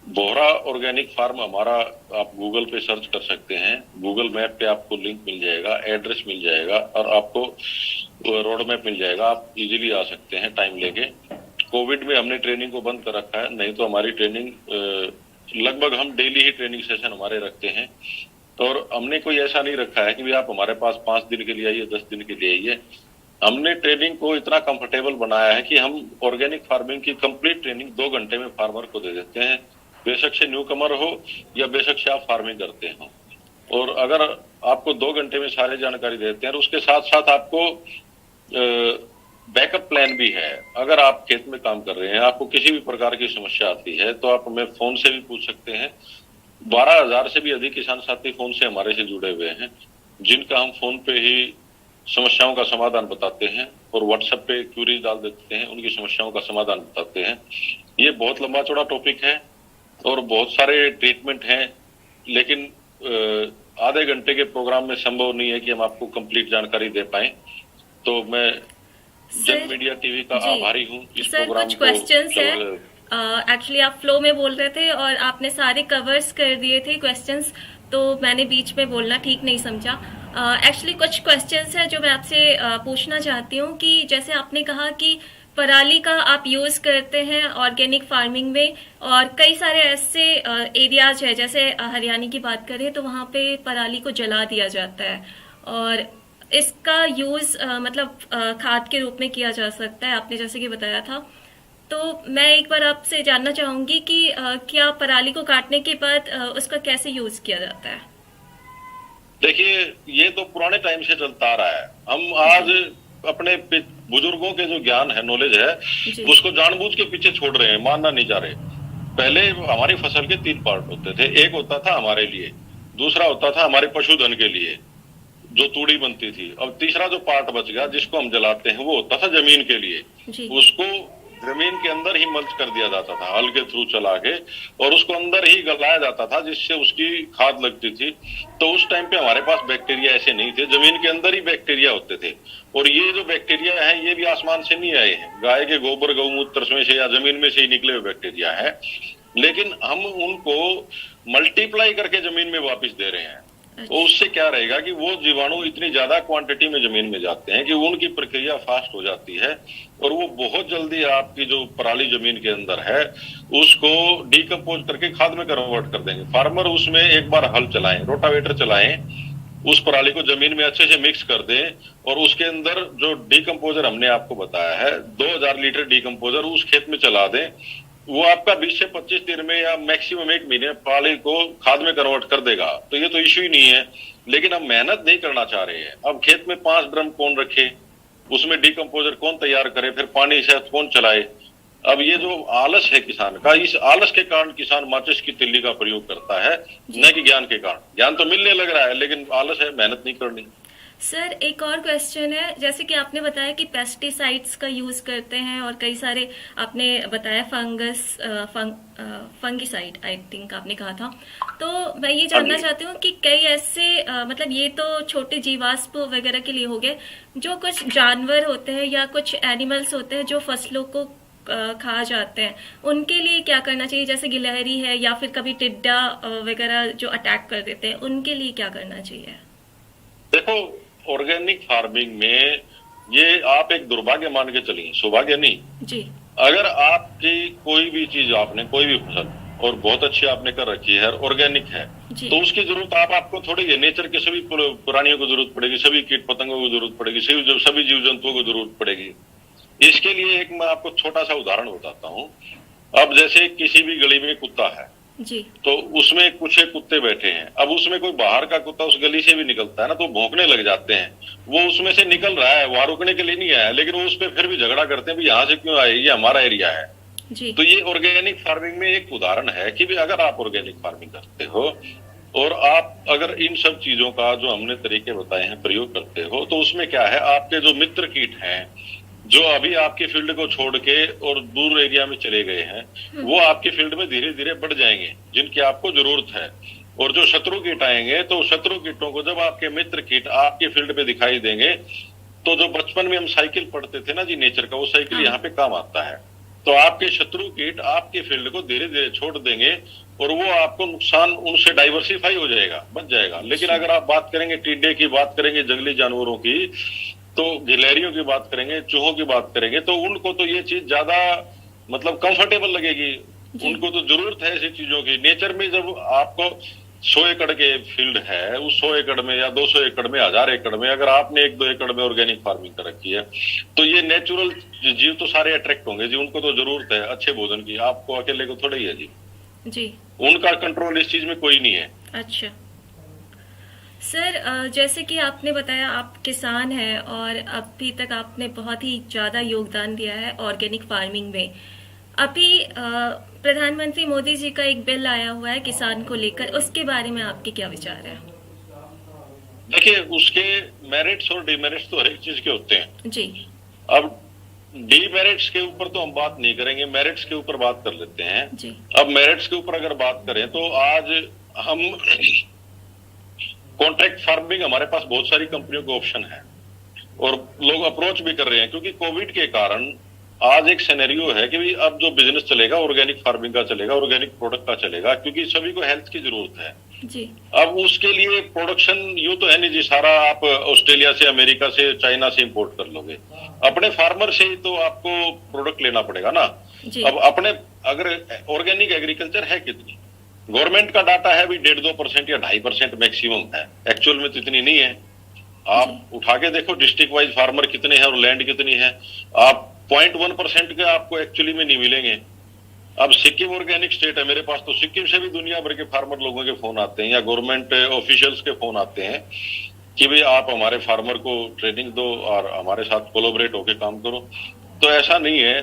बोहरा ऑर्गेनिक फार्म हमारा आप गूगल पे सर्च कर सकते हैं। गूगल मैप पे आपको लिंक मिल जाएगा, एड्रेस मिल जाएगा और आपको रोड मैप मिल जाएगा। आप इजीली आ सकते हैं टाइम लेके। कोविड में हमने ट्रेनिंग को बंद कर रखा है, नहीं तो हमारी ट्रेनिंग लगभग हम डेली ही ट्रेनिंग सेशन हमारे रखते हैं, और हमने कोई ऐसा नहीं रखा है कि भाई आप हमारे पास 5 दिन के लिए आइए, 10 दिन के लिए आइए। हमने ट्रेनिंग को इतना कंफर्टेबल बनाया है कि हम ऑर्गेनिक फार्मिंग की कंप्लीट ट्रेनिंग 2 घंटे में फार्मर को दे देते हैं, बेशक से न्यू कमर हो या बेशक से आप फार्मिंग करते हो। और अगर आपको 2 घंटे में सारी जानकारी देते हैं, और उसके साथ साथ आपको बैकअप प्लान भी है। अगर आप खेत में काम कर रहे हैं, आपको किसी भी प्रकार की समस्या आती है, तो आप हमें फोन से भी पूछ सकते हैं। 12,000 से भी अधिक किसान साथी फोन से हमारे से जुड़े हुए हैं, जिनका हम फोन पे ही समस्याओं का समाधान बताते हैं, और व्हाट्सएप पे क्यूरीज डाल देते हैं, उनकी समस्याओं का समाधान बताते हैं। ये बहुत लंबा चौड़ा टॉपिक है और बहुत सारे ट्रीटमेंट हैं, लेकिन आधे घंटे के प्रोग्राम में संभव नहीं है कि हम आपको कंप्लीट जानकारी दे पाए। तो मैं जन मीडिया टीवी का आभारी हूँ इस प्रोग्राम कुछ क्वेश्चंस है। एक्चुअली आप फ्लो में बोल रहे थे और आपने सारे कवर्स कर दिए थे क्वेश्चंस, तो मैंने बीच में बोलना ठीक नहीं समझा। एक्चुअली कुछ क्वेश्चंस है जो मैं आपसे पूछना चाहती हूँ कि जैसे आपने कहा कि पराली का आप यूज करते हैं ऑर्गेनिक फार्मिंग में, और कई सारे ऐसे एरियाज है, जैसे हरियाणा की बात करें तो वहाँ पे पराली को जला दिया जाता है, और इसका यूज मतलब खाद के रूप में किया जा सकता है, आपने जैसे कि बताया था। तो मैं एक बार आपसे जानना चाहूंगी कि क्या पराली को काटने के बाद उसका कैसे यूज किया जाता है? देखिए, ये तो पुराने टाइम से चलता आ रहा है। हम आज अपने बुजुर्गों के जो ज्ञान है, नॉलेज है, उसको जानबूझ के पीछे छोड़ रहे हैं, मानना नहीं चाह रहे। पहले हमारी फसल के 3 पार्ट होते थे। एक होता था हमारे लिए, दूसरा होता था हमारे पशुधन के लिए जो तूड़ी बनती थी, अब तीसरा जो पार्ट बच गया जिसको हम जलाते हैं वो होता था जमीन के लिए। उसको जमीन के अंदर ही मल्च कर दिया जाता था हल के थ्रू चला के, और उसको अंदर ही गलाया जाता था जिससे उसकी खाद लगती थी। तो उस टाइम पे हमारे पास बैक्टीरिया ऐसे नहीं थे, जमीन के अंदर ही बैक्टीरिया होते थे। और ये जो बैक्टीरिया है ये भी आसमान से नहीं आए हैं, गाय के गोबर गौमूत्र में से या जमीन में से ही निकले हुए बैक्टीरिया है, लेकिन हम उनको मल्टीप्लाई करके जमीन में वापस दे रहे हैं। तो उससे क्या रहेगा कि वो जीवाणु इतनी ज्यादा क्वांटिटी में जमीन में जाते हैं कि उनकी प्रक्रिया फास्ट हो जाती है, और वो बहुत जल्दी आपकी जो पराली जमीन के अंदर है उसको डिकम्पोज करके खाद में कन्वर्ट कर देंगे। फार्मर उसमें एक बार हल चलाएं, रोटावेटर चलाएं, उस पराली को जमीन में अच्छे से मिक्स कर दें, और उसके अंदर जो डिकम्पोजर हमने आपको बताया है 2000 लीटर डिकम्पोजर उस खेत में चला दें। वो आपका 20 से 25 दिन में या मैक्सिमम 1 महीने पराली को खाद में कन्वर्ट कर देगा। तो ये तो इश्यू ही नहीं है, लेकिन हम मेहनत नहीं करना चाह रहे हैं। अब खेत में 5 ड्रम कौन रखे, उसमें डिकम्पोजर कौन तैयार करे, फिर पानी से कौन चलाए। अब ये जो आलस है किसान का, इस आलस के कारण किसान माचिस की तिल्ली का प्रयोग करता है, न कि ज्ञान के कारण। ज्ञान तो मिलने लग रहा है, लेकिन आलस है, मेहनत नहीं करनी। सर एक और क्वेश्चन है, जैसे कि आपने बताया कि पेस्टिसाइड्स का यूज करते हैं, और कई सारे आपने बताया फंगिसाइड आई थिंक आपने कहा था। तो मैं ये जानना चाहती हूँ कि कई ऐसे मतलब ये तो छोटे जीवाश्म वगैरह के लिए हो गए, जो कुछ जानवर होते हैं या कुछ एनिमल्स होते हैं जो फसलों को खा जाते हैं, उनके लिए क्या करना चाहिए? जैसे गिलहरी है या फिर कभी टिड्डा वगैरह जो अटैक कर देते हैं, उनके लिए क्या करना चाहिए? देखो, ऑर्गेनिक फार्मिंग में ये आप एक दुर्भाग्य मान के चलिए, सौभाग्य नहीं जी। अगर आपकी कोई भी चीज, आपने कोई भी फसल और बहुत अच्छी आपने कर रखी है, ऑर्गेनिक है, तो उसकी जरूरत आपको थोड़ी है। नेचर के सभी प्राणियों को जरूरत पड़ेगी, सभी कीट पतंगों को जरूरत पड़ेगी, सभी जीव जंतुओं को जरूरत पड़ेगी। इसके लिए एक मैं आपको छोटा सा उदाहरण बताता हूँ। अब जैसे किसी भी गली में कुत्ता है जी, तो उसमें कुछ कुत्ते बैठे हैं। अब उसमें कोई बाहर का कुत्ता उस गली से भी निकलता है ना, तो भौंकने लग जाते हैं। वो उसमें से निकल रहा है, वहां रुकने के लिए नहीं आया, लेकिन वो उस पर फिर भी झगड़ा करते हैं, यहाँ से क्यों आए, ये हमारा एरिया है जी। तो ये ऑर्गेनिक फार्मिंग में एक उदाहरण है कि अगर आप ऑर्गेनिक फार्मिंग करते हो और आप अगर इन सब चीजों का जो हमने तरीके बताए हैं प्रयोग करते हो, तो उसमें क्या है, आपके जो मित्र कीट हैं जो अभी आपके फील्ड को छोड़ के और दूर एरिया में चले गए हैं, वो आपके फील्ड में धीरे धीरे बढ़ जाएंगे, जिनकी आपको जरूरत है। और जो शत्रु कीट आएंगे, तो शत्रु कीटों को जब आपके मित्र कीट आपके फील्ड पे दिखाई देंगे, तो जो बचपन में हम साइकिल पढ़ते थे ना जी नेचर का, वो साइकिल यहाँ पे काम आता है। तो आपके शत्रु कीट आपके फील्ड को धीरे धीरे छोड़ देंगे और वो आपको नुकसान उनसे डाइवर्सिफाई हो जाएगा, बच जाएगा। लेकिन अगर आप बात करेंगे टिड्डे की, बात करेंगे जंगली जानवरों की, तो गिलहरियों की बात करेंगे, चूहों की बात करेंगे, तो उनको तो ये चीज ज्यादा मतलब कंफर्टेबल लगेगी। जी। उनको तो जरूरत है ऐसी चीजों की। नेचर में जब आपको 100 एकड़ के फील्ड है, उस 100 एकड़ में या 200 एकड़ में, 1000 एकड़ में अगर आपने 1-2 एकड़ में ऑर्गेनिक फार्मिंग कर रखी है, तो ये नेचुरल जीव तो सारे अट्रैक्ट होंगे जी। उनको तो जरूरत है अच्छे भोजन की, आपको अकेले को थोड़ा ही है जी। जी। उनका कंट्रोल इस चीज में कोई नहीं है। अच्छा सर, जैसे कि आपने बताया आप किसान हैं और अभी तक आपने बहुत ही ज़्यादा योगदान दिया है ऑर्गेनिक फार्मिंग में। अभी प्रधानमंत्री मोदी जी का एक बिल आया हुआ है किसान को लेकर, उसके बारे में आपके क्या विचार है? देखिए, उसके मेरिट्स और डिमेरिट्स तो हर एक चीज के होते हैं जी। अब डीमेरिट्स के ऊपर तो हम बात नहीं करेंगे, मेरिट्स के ऊपर बात कर लेते हैं। जी। अब मेरिट्स के ऊपर अगर बात करें तो आज हम कॉन्ट्रैक्ट फार्मिंग, हमारे पास बहुत सारी कंपनियों के ऑप्शन है और लोग अप्रोच भी कर रहे हैं, क्योंकि कोविड के कारण आज एक सिनेरियो है कि भाई अब जो बिजनेस चलेगा ऑर्गेनिक फार्मिंग का चलेगा, ऑर्गेनिक प्रोडक्ट का चलेगा, क्योंकि सभी को हेल्थ की जरूरत है जी। अब उसके लिए प्रोडक्शन यूं तो है नहीं जी, सारा आप ऑस्ट्रेलिया से, अमेरिका से, चाइना से इंपोर्ट कर लोगे। अपने फार्मर से ही तो आपको प्रोडक्ट लेना पड़ेगा ना जी। अब अपने, अगर ऑर्गेनिक एग्रीकल्चर है कितनी, गवर्नमेंट का डाटा है भी 1.5-2% या 2.5% मैक्सिमम है, एक्चुअल में तो इतनी नहीं है। आप उठा के देखो डिस्ट्रिक्ट वाइज फार्मर कितने हैं और लैंड कितनी है, आप 0.1% के आपको एक्चुअली में नहीं मिलेंगे। अब सिक्किम ऑर्गेनिक स्टेट है मेरे पास, तो सिक्किम से भी दुनिया भर के फार्मर लोगों के फोन आते हैं या गवर्नमेंट ऑफिशियल्स के फोन आते हैं कि भाई आप हमारे फार्मर को ट्रेनिंग दो और हमारे साथ कोलैबोरेट होके काम करो। तो ऐसा नहीं है,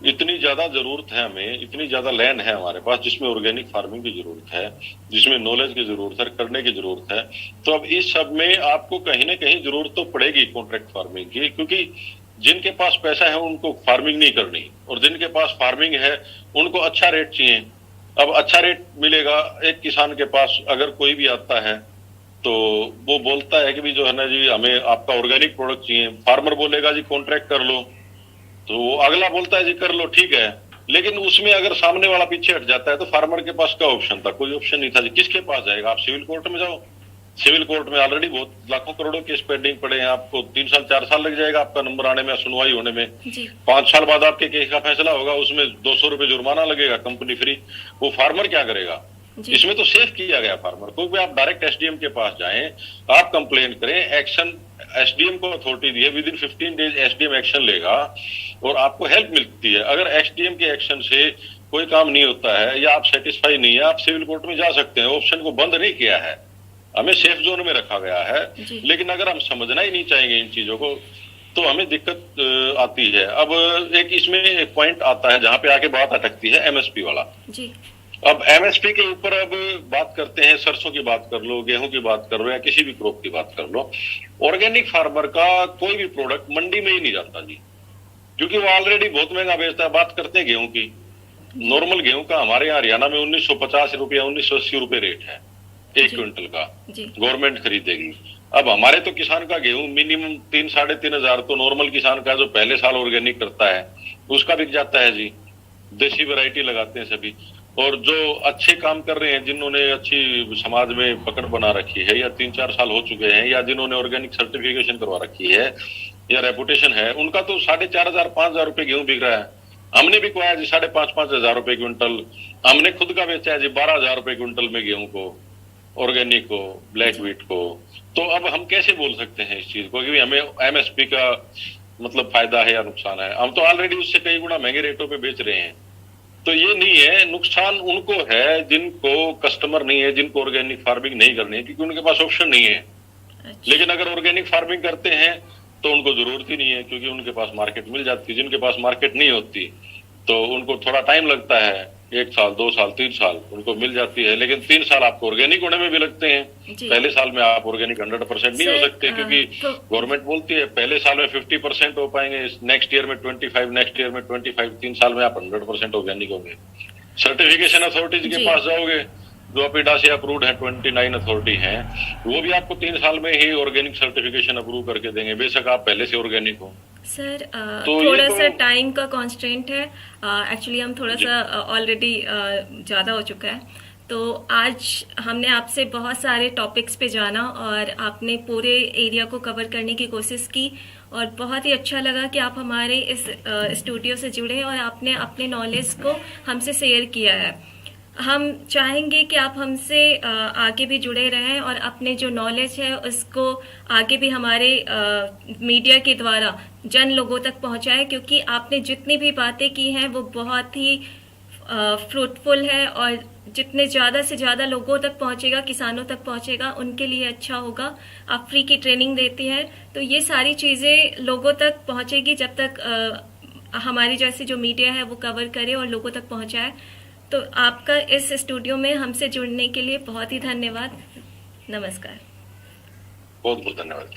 इतनी ज्यादा जरूरत है हमें, इतनी ज्यादा लैंड है हमारे पास जिसमें ऑर्गेनिक फार्मिंग की जरूरत है, जिसमें नॉलेज की जरूरत है, करने की जरूरत है। तो अब इस सब में आपको कहीं ना कहीं जरूरत तो पड़ेगी कॉन्ट्रैक्ट फार्मिंग की, क्योंकि जिनके पास पैसा है उनको फार्मिंग नहीं करनी और जिनके पास फार्मिंग है उनको अच्छा रेट चाहिए। अब अच्छा रेट मिलेगा, एक किसान के पास अगर कोई भी आता है तो वो बोलता है कि भी जो है ना जी हमें आपका ऑर्गेनिक प्रोडक्ट चाहिए, फार्मर बोलेगा जी कॉन्ट्रैक्ट कर लो, तो वो अगला बोलता है जी कर लो ठीक है, लेकिन उसमें अगर सामने वाला पीछे हट जाता है तो फार्मर के पास क्या ऑप्शन था? कोई ऑप्शन नहीं था जी। किसके पास जाएगा? आप सिविल कोर्ट में जाओ, सिविल कोर्ट में ऑलरेडी बहुत लाखों करोड़ों केस पेंडिंग पड़े हैं, आपको 3 साल 4 साल लग जाएगा आपका नंबर आने में, सुनवाई होने में। 5 साल बाद आपके केस का फैसला होगा, उसमें 200 रुपए जुर्माना लगेगा, कंपनी फ्री। वो फार्मर क्या करेगा? इसमें तो सेफ किया गया फार्मर को भी आप डायरेक्ट एसडीएम के पास जाएं, आप कंप्लेन करें, एक्शन एसडीएम को अथॉरिटी दी है, with in 15 days SDM action लेगा और आपको हेल्प मिलती है। अगर एसडीएम के एक्शन से कोई काम नहीं होता है या आप सेटिस्फाई नहीं है, आप सिविल कोर्ट में जा सकते हैं, ऑप्शन को बंद नहीं किया है, हमें सेफ जोन में रखा गया है। लेकिन अगर हम समझना ही नहीं चाहेंगे इन चीजों को तो हमें दिक्कत आती है। अब एक इसमें एक पॉइंट आता है जहां पे आके बात अटकती है, एमएसपी वाला जी। अब एमएसपी के ऊपर अब बात करते हैं, सरसों की बात कर लो, गेहूं की बात कर लो या किसी भी क्रॉप की बात कर लो, ऑर्गेनिक फार्मर का कोई भी प्रोडक्ट मंडी में ही नहीं जाता जी, क्योंकि वो ऑलरेडी बहुत महंगा बेचता है। बात करते हैं गेहूं की, नॉर्मल गेहूं का हमारे यहाँ हरियाणा में 1950 रुपये 1980 रुपये रेट है 1 क्विंटल का, गवर्नमेंट खरीदेगी। अब हमारे तो किसान का गेहूं मिनिमम 3-3.5 हजार तो नॉर्मल किसान का जो पहले साल ऑर्गेनिक करता है उसका बिक जाता है जी, देसी वैरायटी लगाते हैं सभी। और जो अच्छे काम कर रहे हैं, जिन्होंने अच्छी समाज में पकड़ बना रखी है या 3-4 साल हो चुके हैं या जिन्होंने ऑर्गेनिक सर्टिफिकेशन करवा रखी है या रेपुटेशन है, उनका तो 4,500-5,000 रुपए गेहूं बिक रहा है। हमने बिकवाया जी 5,500 हजार रुपए क्विंटल, हमने खुद का बेचा है जी 12,000 रुपए क्विंटल में गेहूं को, ऑर्गेनिक को, ब्लैक व्हीट को। तो अब हम कैसे बोल सकते हैं इस चीज को कि हमें एमएसपी का मतलब फायदा है या नुकसान है? हम तो ऑलरेडी उससे कई गुना महंगे रेटों पे बेच रहे हैं। तो ये नहीं है, नुकसान उनको है जिनको कस्टमर नहीं है, जिनको ऑर्गेनिक फार्मिंग नहीं करनी है, क्योंकि उनके पास ऑप्शन नहीं है। लेकिन अगर ऑर्गेनिक फार्मिंग करते हैं तो उनको जरूरत ही नहीं है, क्योंकि उनके पास मार्केट मिल जाती है। जिनके पास मार्केट नहीं होती तो उनको थोड़ा टाइम लगता है, 1 साल 2 साल 3 साल उनको मिल जाती है, लेकिन 3 साल आपको ऑर्गेनिक होने में भी लगते हैं। पहले साल में आप ऑर्गेनिक 100% नहीं हो सकते, क्योंकि गवर्नमेंट बोलती है पहले साल में 50% हो पाएंगे, नेक्स्ट ईयर में 25, नेक्स्ट ईयर में 25, 3 साल में आप 100% ऑर्गेनिक होंगे। सर्टिफिकेशन अथॉरिटीज के पास जाओगे जो अपीडा से अप्रूव्ड है, 29 अथॉरिटी है, वो भी आपको 3 साल में ही ऑर्गेनिक सर्टिफिकेशन अप्रूव करके देंगे, बेशक आप पहले से ऑर्गेनिक हो। सर थोड़ा सा टाइम का कांस्टेंट है, एक्चुअली हम थोड़ा सा ऑलरेडी ज़्यादा हो चुका है। तो आज हमने आपसे बहुत सारे टॉपिक्स पे जाना और आपने पूरे एरिया को कवर करने की कोशिश की और बहुत ही अच्छा लगा कि आप हमारे इस स्टूडियो से जुड़े और आपने अपने नॉलेज को हमसे शेयर किया है। हम चाहेंगे कि आप हमसे आगे भी जुड़े रहें और अपने जो नॉलेज है उसको आगे भी हमारे मीडिया के द्वारा जन लोगों तक पहुंचाएं, क्योंकि आपने जितनी भी बातें की हैं वो बहुत ही फ्रूटफुल है और जितने ज़्यादा से ज़्यादा लोगों तक पहुंचेगा, किसानों तक पहुंचेगा, उनके लिए अच्छा होगा। आप फ्री की ट्रेनिंग देती हैं तो ये सारी चीज़ें लोगों तक पहुंचेगी जब तक हमारी जैसी जो मीडिया है वो कवर करे और लोगों तक पहुंचाए। तो आपका इस स्टूडियो में हमसे जुड़ने के लिए बहुत ही धन्यवाद। नमस्कार। बहुत बहुत धन्यवाद।